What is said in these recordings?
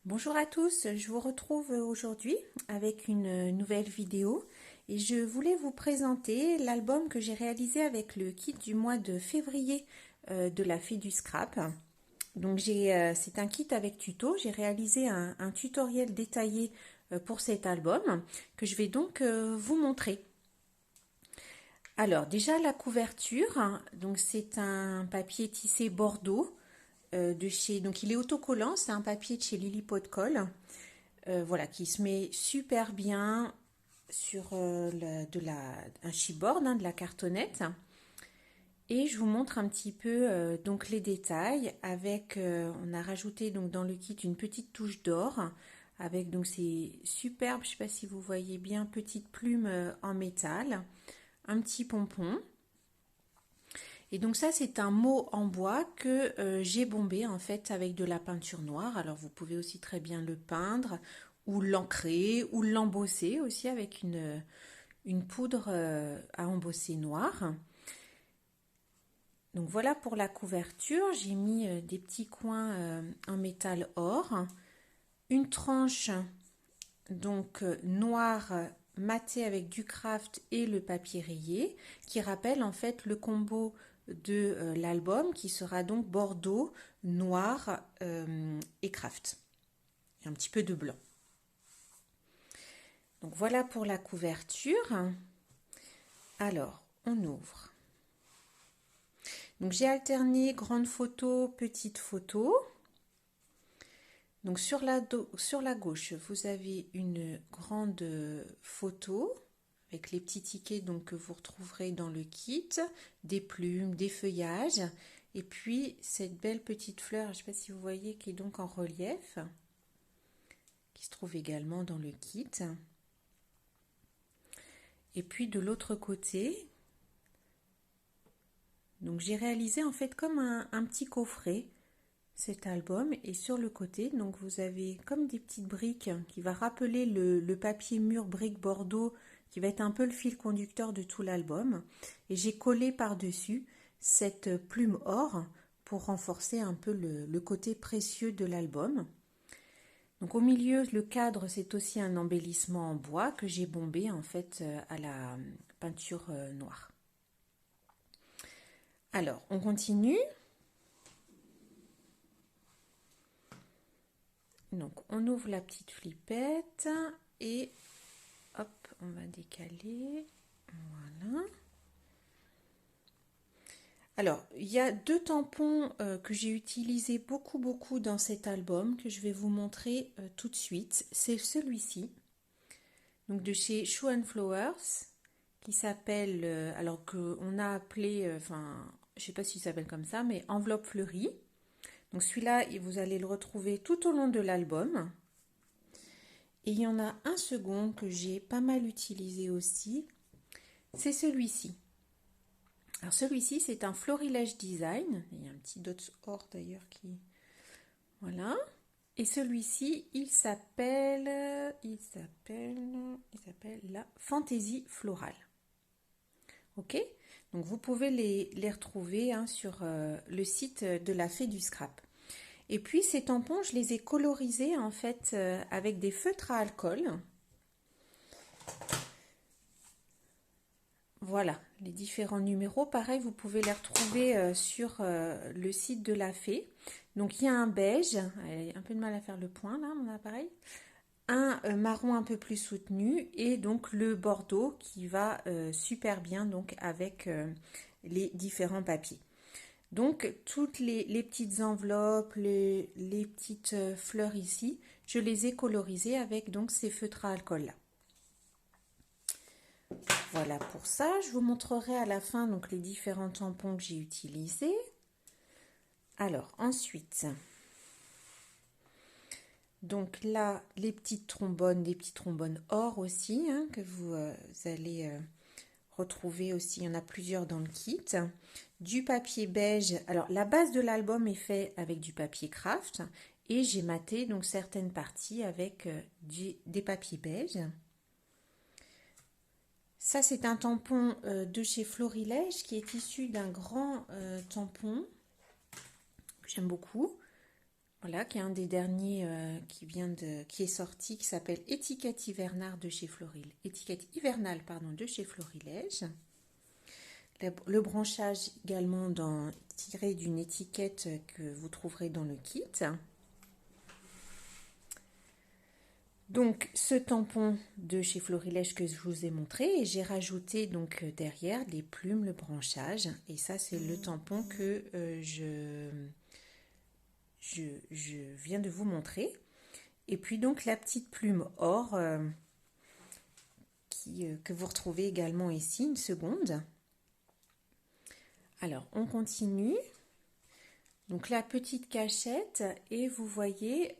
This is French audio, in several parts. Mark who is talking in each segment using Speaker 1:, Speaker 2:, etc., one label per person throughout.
Speaker 1: Bonjour à tous, je vous retrouve aujourd'hui avec une nouvelle vidéo et je voulais vous présenter l'album que j'ai réalisé avec le kit du mois de février de la Fée du Scrap. Donc c'est un kit avec tuto, j'ai réalisé un tutoriel détaillé pour cet album que je vais donc vous montrer. Alors déjà la couverture, donc c'est un papier tissé Bordeaux de chez, donc il est autocollant, c'est un papier de chez Lily Pot de Colle. Voilà, qui se met super bien sur un chipboard, de la cartonnette. Et je vous montre un petit peu donc les détails avec, on a rajouté donc dans le kit une petite touche d'or avec donc ces superbes, je ne sais pas si vous voyez bien, petites plumes en métal, un petit pompon. Et donc ça c'est un mot en bois que j'ai bombé en fait avec de la peinture noire. Alors vous pouvez aussi très bien le peindre ou l'encrer ou l'embosser aussi avec une poudre à embosser noire. Donc voilà pour la couverture, j'ai mis des petits coins en métal or, une tranche donc noire maté avec du craft et le papier rayé qui rappelle en fait le combo de l'album qui sera donc bordeaux, noir et craft et un petit peu de blanc. Donc voilà pour la couverture. Alors on ouvre. Donc j'ai alterné grande photo, petite photo. Donc sur la gauche, vous avez une grande photo avec les petits tickets donc, que vous retrouverez dans le kit, des plumes, des feuillages, et puis cette belle petite fleur, je ne sais pas si vous voyez, qui est donc en relief, qui se trouve également dans le kit. Et puis de l'autre côté, donc j'ai réalisé en fait comme un petit coffret cet album, et sur le côté donc vous avez comme des petites briques qui va rappeler le papier mûr brique Bordeaux qui va être un peu le fil conducteur de tout l'album, et j'ai collé par dessus cette plume or pour renforcer un peu le côté précieux de l'album. Donc au milieu, le cadre, c'est aussi un embellissement en bois que j'ai bombé en fait à la peinture noire. Alors on continue. Donc on ouvre la petite flippette et hop, on va décaler. Voilà. Alors, il y a deux tampons que j'ai utilisés beaucoup dans cet album que je vais vous montrer tout de suite. C'est celui-ci, donc de chez Shoe and Flowers, qui s'appelle, alors qu'on a appelé, enfin, je ne sais pas s'il s'appelle comme ça, mais enveloppe fleurie. Donc celui-là, vous allez le retrouver tout au long de l'album. Et il y en a un second que j'ai pas mal utilisé aussi, c'est celui-ci. Alors celui-ci, c'est un florilège design. Il y a un petit dot or d'ailleurs qui... Voilà. Et celui-ci, il s'appelle la Fantaisie Florale. Ok? Donc vous pouvez les retrouver sur le site de la Fée du Scrap. Et puis ces tampons, je les ai colorisés en fait avec des feutres à alcool. Voilà, les différents numéros. Pareil, vous pouvez les retrouver sur le site de la Fée. Donc il y a un beige, un peu de mal à faire le point là, mon appareil. Un marron un peu plus soutenu et donc le bordeaux qui va super bien donc avec les différents papiers. Donc toutes les petites enveloppes, les petites fleurs ici, je les ai colorisées avec donc ces feutres à alcool là. Voilà pour ça, je vous montrerai à la fin donc les différents tampons que j'ai utilisés. Alors ensuite, donc là les petits trombones or aussi que vous allez retrouver aussi, il y en a plusieurs dans le kit. Du papier beige, alors la base de l'album est fait avec du papier craft et j'ai maté donc certaines parties avec des papiers beige. Ça, c'est un tampon de chez Florilège qui est issu d'un grand tampon que j'aime beaucoup. Voilà, qui est un des derniers qui est sorti, qui s'appelle Étiquette hivernale de chez Étiquette hivernale, pardon, de chez Florilège. Le branchage également tiré d'une étiquette que vous trouverez dans le kit. Donc ce tampon de chez Florilège que je vous ai montré, et j'ai rajouté donc derrière les plumes, le branchage, et ça c'est le tampon que je viens de vous montrer. Et puis donc la petite plume or que vous retrouvez également ici, une seconde. Alors on continue. Donc la petite cachette, et vous voyez,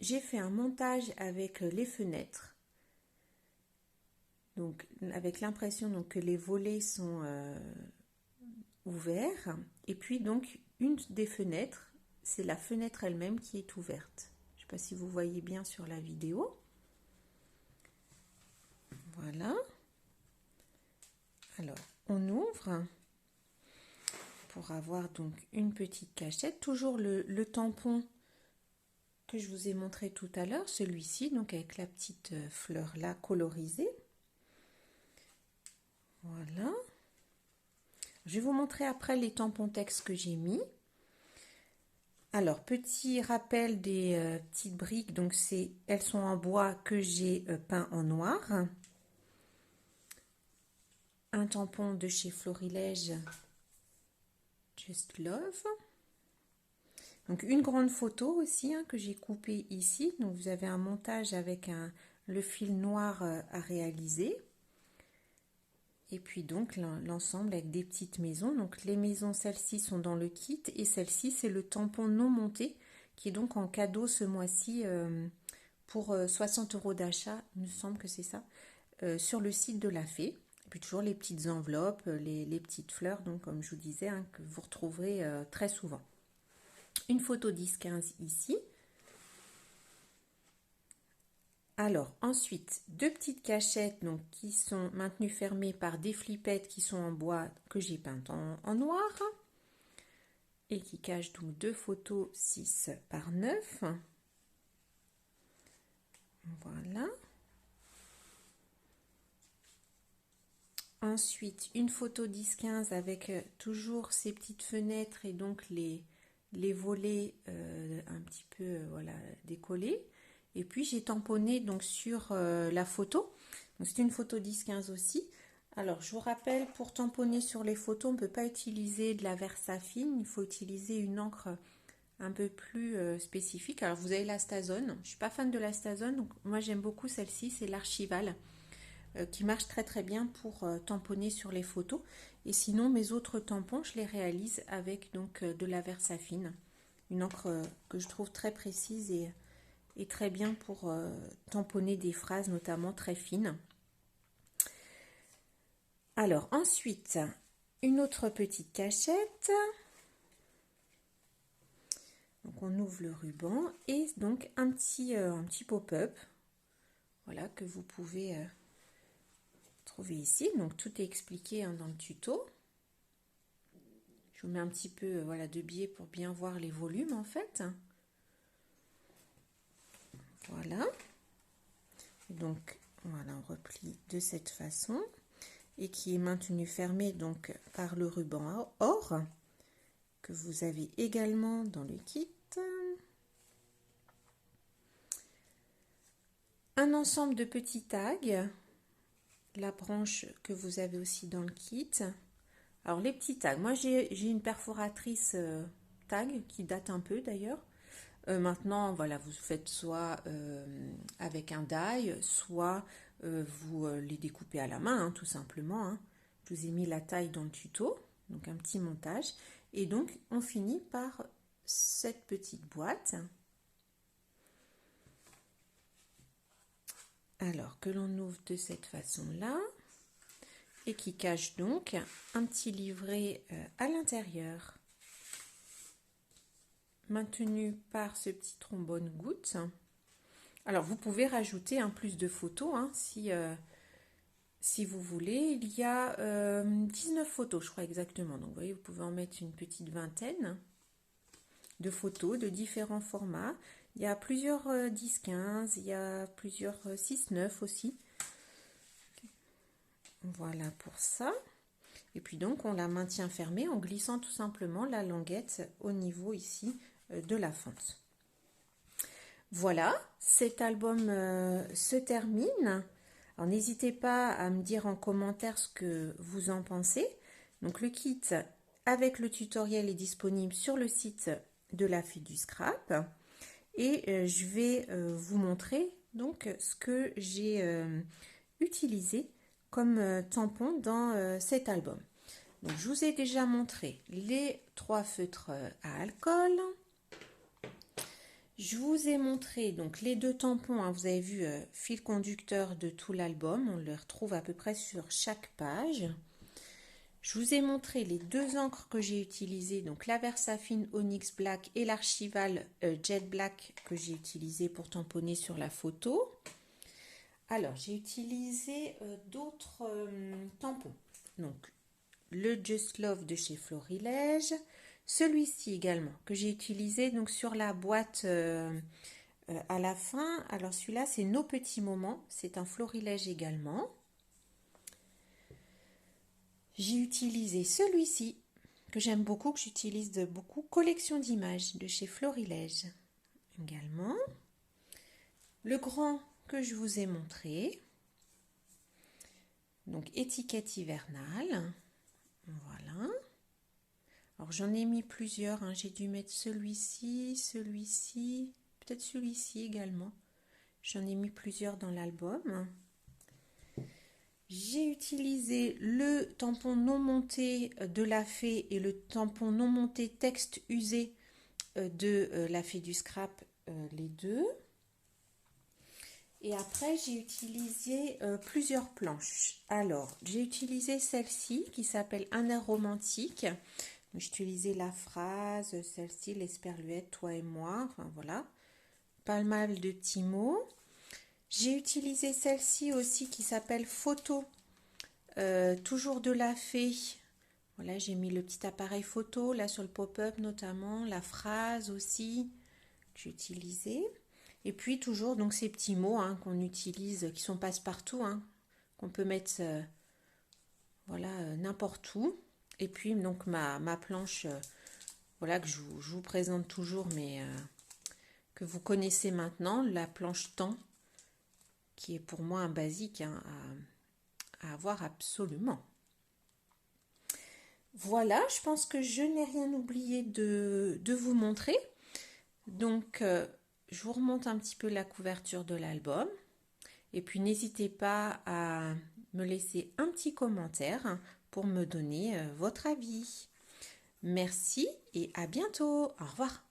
Speaker 1: j'ai fait un montage avec les fenêtres. Donc avec l'impression que les volets sont ouverts. Et puis donc une des fenêtres, c'est la fenêtre elle-même qui est ouverte. Je ne sais pas si vous voyez bien sur la vidéo. Voilà. Alors on ouvre pour avoir donc une petite cachette. Toujours le tampon que je vous ai montré tout à l'heure, celui-ci, donc avec la petite fleur là colorisée. Voilà. Je vais vous montrer après les tampons texte que j'ai mis. Alors, petit rappel des petites briques, donc elles sont en bois que j'ai peint en noir. Un tampon de chez Florilège, Just Love. Donc une grande photo aussi que j'ai coupée ici. Donc vous avez un montage avec le fil noir à réaliser. Et puis donc l'ensemble avec des petites maisons. Donc les maisons, celles-ci sont dans le kit, et celle-ci c'est le tampon non monté qui est donc en cadeau ce mois-ci pour 60 € d'achat, il me semble que c'est ça, sur le site de la Fée. Et puis toujours les petites enveloppes, les petites fleurs, donc comme je vous disais, que vous retrouverez très souvent. Une photo 10-15 ici. Alors ensuite, deux petites cachettes donc, qui sont maintenues fermées par des flippettes qui sont en bois que j'ai peintes en noir et qui cachent donc deux photos 6 par 9. Voilà. Ensuite, une photo 10-15 avec toujours ces petites fenêtres et donc les volets un petit peu voilà, décollés. Et puis j'ai tamponné donc sur la photo. C'est une photo 10-15 aussi. Alors je vous rappelle, pour tamponner sur les photos, on ne peut pas utiliser de la Versafine. Il faut utiliser une encre un peu plus spécifique. Alors vous avez la Stazone. Je ne suis pas fan de la Stazone, donc moi j'aime beaucoup celle-ci, c'est l'Archival, qui marche très très bien pour tamponner sur les photos. Et sinon mes autres tampons, je les réalise avec donc de la Versafine, une encre que je trouve très précise et très bien pour tamponner des phrases notamment très fines. Alors ensuite, une autre petite cachette. Donc on ouvre le ruban et donc un petit pop-up, voilà, que vous pouvez trouver ici. Donc tout est expliqué dans le tuto. Je vous mets un petit peu voilà, de biais pour bien voir les volumes en fait. Voilà. Donc voilà, on replie de cette façon et qui est maintenu fermé donc par le ruban or que vous avez également dans le kit. Un ensemble de petits tags, la branche que vous avez aussi dans le kit. Alors les petits tags, moi j'ai une perforatrice tag qui date un peu d'ailleurs. Maintenant, voilà, vous faites soit avec un die, soit vous les découpez à la main, tout simplement. Je vous ai mis la taille dans le tuto, donc un petit montage. Et donc, on finit par cette petite boîte. Alors, que l'on ouvre de cette façon-là. Et qui cache donc un petit livret à l'intérieur, maintenu par ce petit trombone goutte. Alors vous pouvez rajouter un plus de photos si vous voulez. Il y a 19 photos je crois exactement, donc vous voyez, vous pouvez en mettre une petite vingtaine. de photos de différents formats. Il y a plusieurs 10-15, il y a plusieurs 6-9 aussi. Voilà pour ça. Et puis donc on la maintient fermée en glissant tout simplement la languette au niveau ici de la fente. Voilà, cet album se termine. Alors n'hésitez pas à me dire en commentaire ce que vous en pensez. Donc le kit avec le tutoriel est disponible sur le site de la Fée du Scrap. Et je vais vous montrer donc ce que j'ai utilisé comme tampon dans cet album. Donc, je vous ai déjà montré les 3 feutres à alcool. Je vous ai montré donc les 2 tampons, hein, vous avez vu fil conducteur de tout l'album, on les retrouve à peu près sur chaque page. Je vous ai montré les 2 encres que j'ai utilisées, donc la Versafine Onyx Black et l'Archival Jet Black que j'ai utilisé pour tamponner sur la photo. Alors j'ai utilisé d'autres tampons, donc le Just Love de chez Florilège, celui-ci également que j'ai utilisé donc sur la boîte à la fin. Alors celui-là c'est Nos Petits Moments, c'est un Florilège également. J'ai utilisé celui-ci que j'aime beaucoup, que j'utilise beaucoup, Collection d'images de chez Florilège également. Le grand que je vous ai montré, donc étiquette hivernale. Voilà. Alors j'en ai mis plusieurs, hein. J'ai dû mettre celui-ci, celui-ci, peut-être celui-ci également. J'en ai mis plusieurs dans l'album. J'ai utilisé le tampon non monté de la Fée et le tampon non monté texte usé de la Fée du Scrap, les deux. Et après, j'ai utilisé plusieurs planches. Alors, j'ai utilisé celle-ci qui s'appelle Un air romantique. J'ai utilisé la phrase, celle-ci, l'esperluette, toi et moi. Enfin, voilà. Pas mal de petits mots. J'ai utilisé celle-ci aussi qui s'appelle Photo, toujours de la Fée. Voilà, j'ai mis le petit appareil photo, là sur le pop-up notamment. La phrase aussi que j'ai utilisé. Et puis toujours donc ces petits mots hein, qu'on utilise, qui sont passe-partout, hein, qu'on peut mettre voilà, n'importe où. Et puis donc ma planche, voilà, que je vous présente toujours, mais que vous connaissez maintenant, la planche temps, qui est pour moi un basique hein, à avoir absolument. Voilà, je pense que je n'ai rien oublié de vous montrer. Donc je vous remonte un petit peu la couverture de l'album. Et puis n'hésitez pas à me laisser un petit commentaire pour me donner votre avis. Merci et à bientôt. Au revoir.